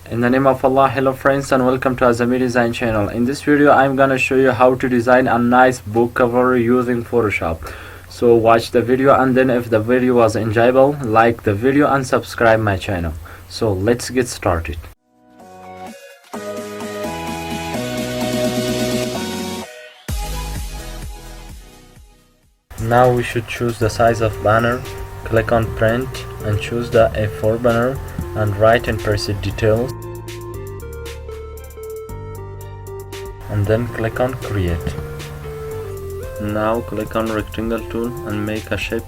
In the name of Allah, hello friends and welcome to Aa-zami design channel. In this video I'm gonna show you how to design a nice book cover using Photoshop. So watch the video, and then if the video was enjoyable, like the video and subscribe my channel. So let's get started. Now we should choose the size of banner. Click on print and choose the A4 banner and write and press details, and then click on create. Now click on rectangle tool and make a shape,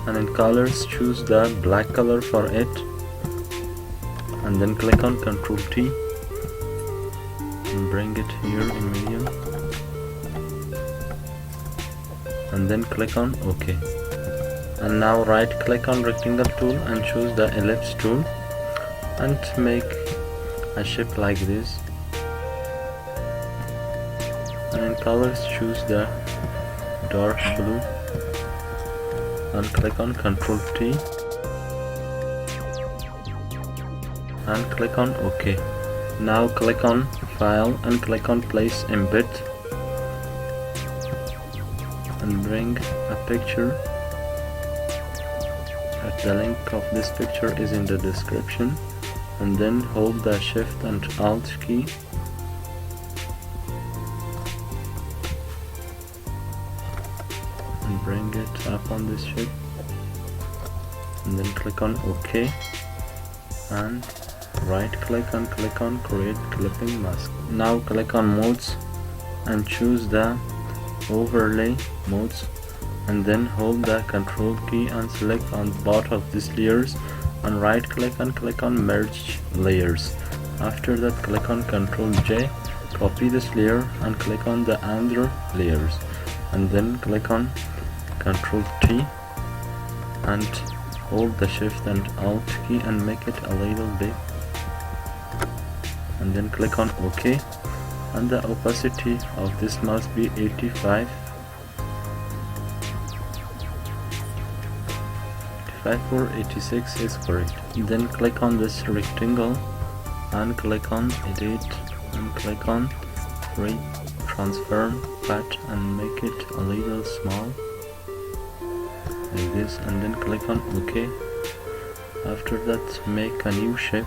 and in colors choose the black color for it, and then click on Ctrl T and bring it here in medium, and then click on OK. And now right click on rectangle tool and choose the ellipse tool and make a shape like this, and in colors choose the dark blue and click on Ctrl T and click on OK. Now click on file and click on place embed and bring a picture. The link of this picture is in the description, and then hold the shift and alt key and bring it up on this shape, and then click on OK and right click and click on create clipping mask. Now click on modes and choose the overlay modes, and then hold the Ctrl key and select on both of these layers and right click and click on merge layers. After that click on Ctrl J, copy this layer and click on the other layers, and then click on Ctrl T and hold the shift and alt key and make it a little big, and then click on OK, and the opacity of this must be 85 or 86 is correct. Then click on this rectangle and click on edit and click on free transform path and make it a little small like this, and then click on OK. After that make a new shape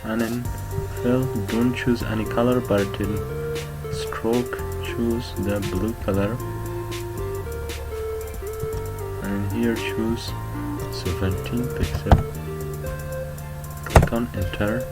and in fill don't choose any color, but in stroke choose the blue color, and here choose 17 pixel. Click on enter.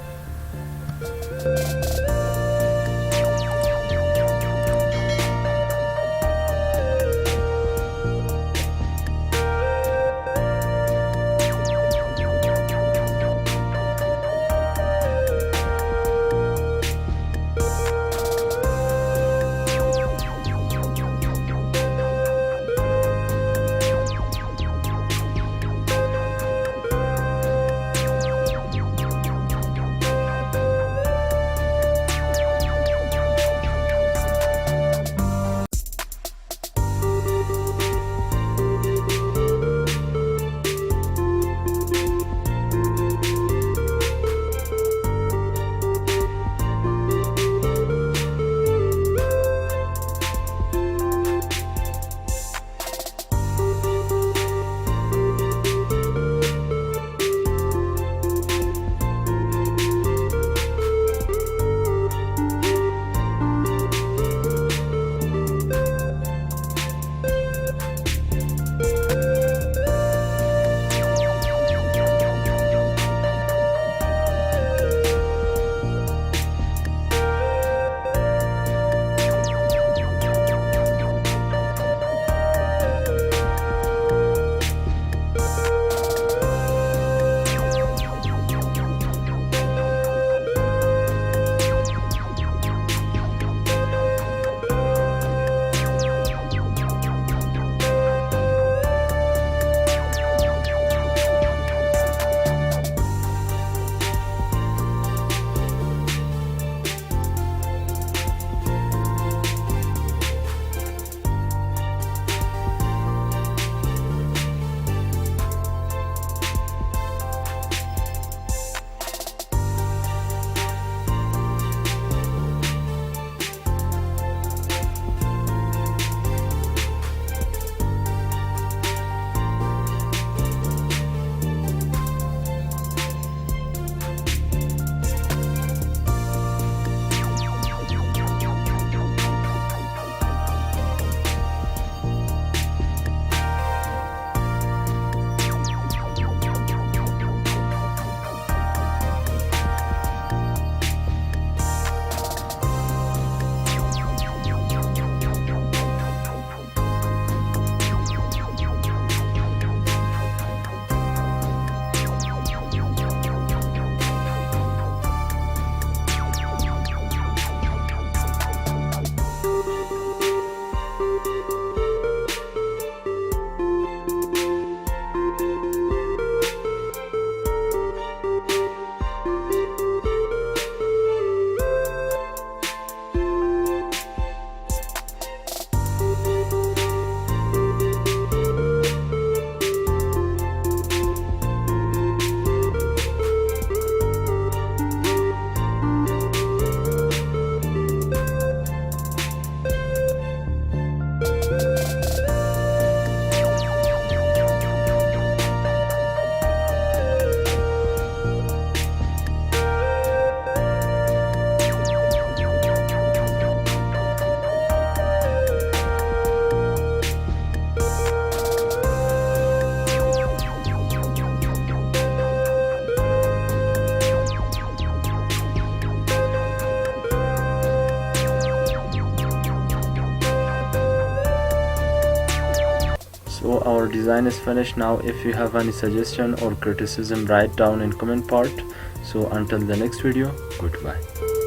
So our design is finished now. If you have any suggestion or criticism, write down in comment part. So until the next video, goodbye.